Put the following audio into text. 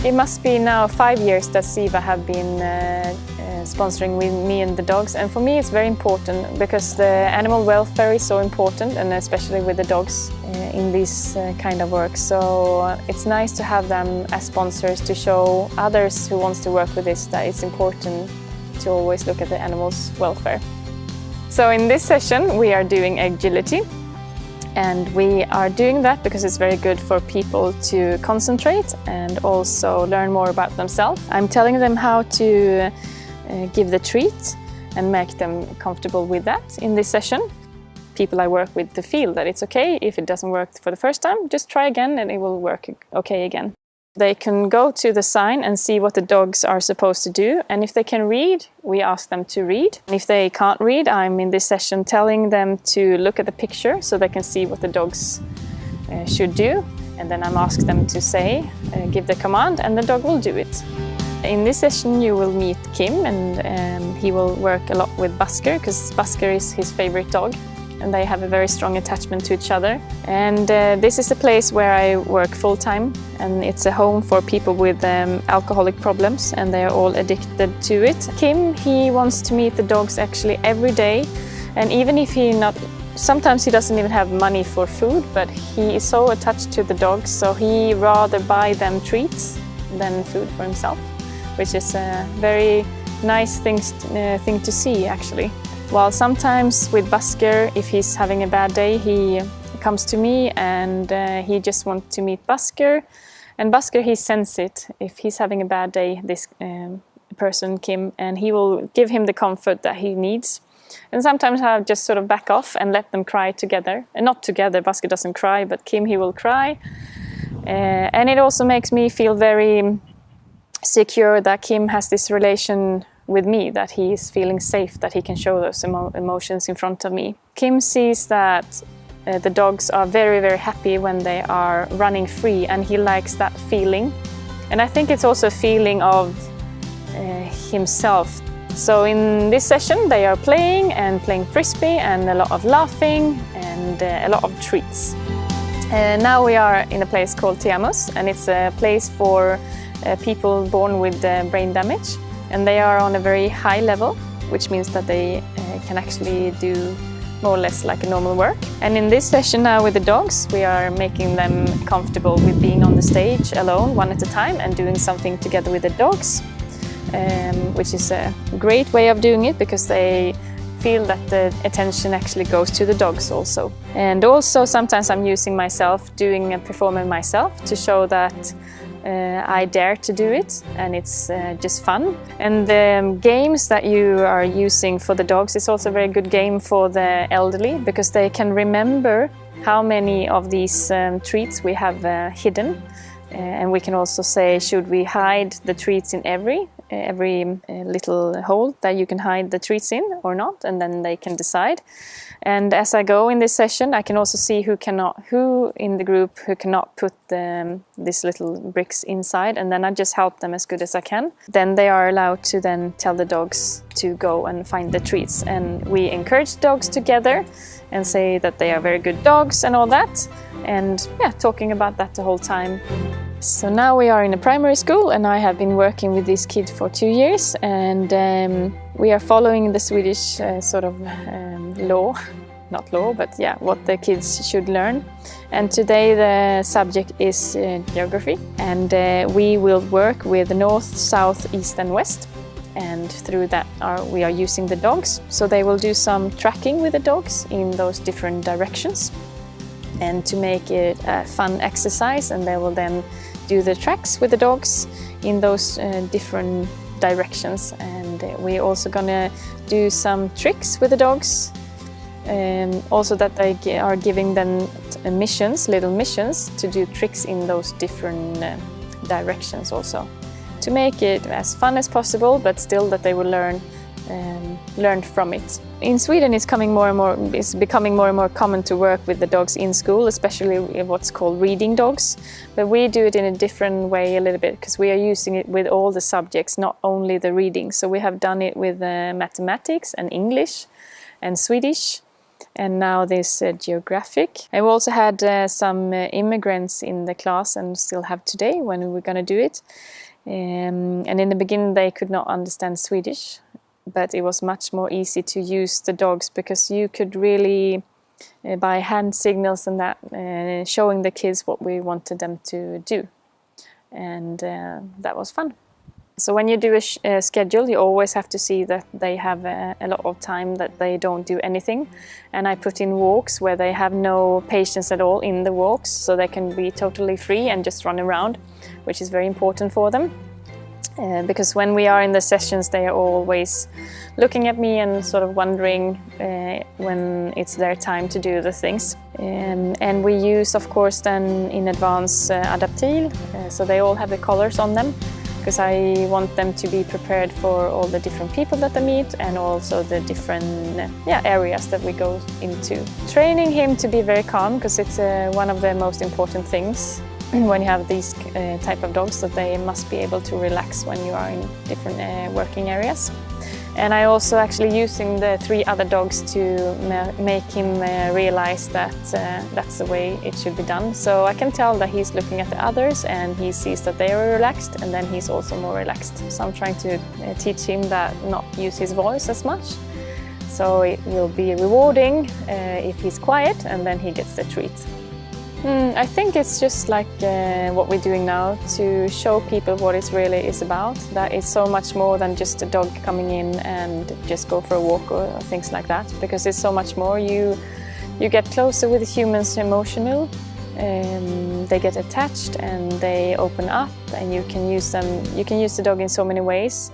It must be now 5 years that Siva have been sponsoring with me and the dogs, and for me it's very important because the animal welfare is so important, and especially with the dogs in this kind of work. So it's nice to have them as sponsors to show others who wants to work with this that it's important to always look at the animals' welfare. So in this session we are doing agility. And we are doing that because it's very good for people to concentrate and also learn more about themselves. I'm telling them how to give the treat and make them comfortable with that in this session. People I work with to feel that it's okay. If it doesn't work for the first time, just try again and it will work okay again. They can go to the sign and see what the dogs are supposed to do, and if they can read, we ask them to read. And if they can't read, I'm in this session telling them to look at the picture so they can see what the dogs should do, and then I'm asking them to say, give the command, and the dog will do it. In this session you will meet Kim, and he will work a lot with Busker because Busker is his favorite dog. And they have a very strong attachment to each other. And this is a place where I work full-time, and it's a home for people with alcoholic problems, and they are all addicted to it. Kim, he wants to meet the dogs actually every day, and even if sometimes he doesn't even have money for food, but he is so attached to the dogs, so he rather buy them treats than food for himself, which is a very nice thing to see actually. While sometimes with Busker, if he's having a bad day, he comes to me and he just wants to meet Busker. And Busker, he senses it. If he's having a bad day, this person, Kim, and he will give him the comfort that he needs. And sometimes I just sort of back off and let them cry together. And not together, Busker doesn't cry, but Kim, he will cry. And it also makes me feel very secure that Kim has this relation with me, that he is feeling safe, that he can show those emotions in front of me. Kim sees that the dogs are very, very happy when they are running free, and he likes that feeling. And I think it's also a feeling of himself. So in this session they are playing frisbee and a lot of laughing and a lot of treats. Now we are in a place called Teamus, and it's a place for people born with brain damage. And they are on a very high level, which means that they can actually do more or less like a normal work. And in this session now with the dogs, we are making them comfortable with being on the stage alone, one at a time, and doing something together with the dogs, which is a great way of doing it because they feel that the attention actually goes to the dogs also. And also sometimes I'm using myself, doing a performance myself to show that I dare to do it, and it's just fun. And the games that you are using for the dogs is also a very good game for the elderly, because they can remember how many of these treats we have hidden. And we can also say, should we hide the treats in every little hole that you can hide the treats in or not, and then they can decide. And as I go in this session, I can also see who in the group who cannot put these little bricks inside, and then I just help them as good as I can. Then they are allowed to then tell the dogs to go and find the treats, and we encourage dogs together and say that they are very good dogs and all that, and yeah, talking about that the whole time. So now we are in a primary school, and I have been working with these kids for 2 years, and we are following the Swedish law, not law, but yeah, what the kids should learn. And today the subject is geography, and we will work with north, south, east and west. And through that we are using the dogs, so they will do some tracking with the dogs in those different directions, and to make it a fun exercise, and they will then do the tracks with the dogs in those different directions. And we're also gonna do some tricks with the dogs, also that they are giving them little missions to do tricks in those different directions also, to make it as fun as possible, but still that they will learn from it. In Sweden, it's becoming more and more common to work with the dogs in school, especially what's called reading dogs. But we do it in a different way a little bit, because we are using it with all the subjects, not only the reading. So we have done it with mathematics and English and Swedish and now this geographic. And we also had some immigrants in the class, and still have today when we were going to do it. And in the beginning they could not understand Swedish, but it was much more easy to use the dogs because you could really, by hand signals and that, showing the kids what we wanted them to do. And that was fun. So when you do a schedule, you always have to see that they have a lot of time that they don't do anything. And I put in walks where they have no patience at all in the walks, so they can be totally free and just run around, which is very important for them. Because when we are in the sessions, they are always looking at me and sort of wondering when it's their time to do the things. And we use, of course, then in advance adaptil, so they all have the collars on them, because I want them to be prepared for all the different people that they meet and also the different areas that we go into. Training him to be very calm, because it's one of the most important things when you have these type of dogs, that they must be able to relax when you are in different working areas. And I also actually using the 3 other dogs to make him realize that that's the way it should be done. So I can tell that he's looking at the others and he sees that they are relaxed, and then he's also more relaxed. So I'm trying to teach him that not use his voice as much. So it will be rewarding if he's quiet, and then he gets the treat. I think it's just like what we're doing now, to show people what it really is about. That it's so much more than just a dog coming in and just go for a walk or things like that. Because it's so much more. You get closer with humans emotional. They get attached and they open up, and you can use them. You can use the dog in so many ways.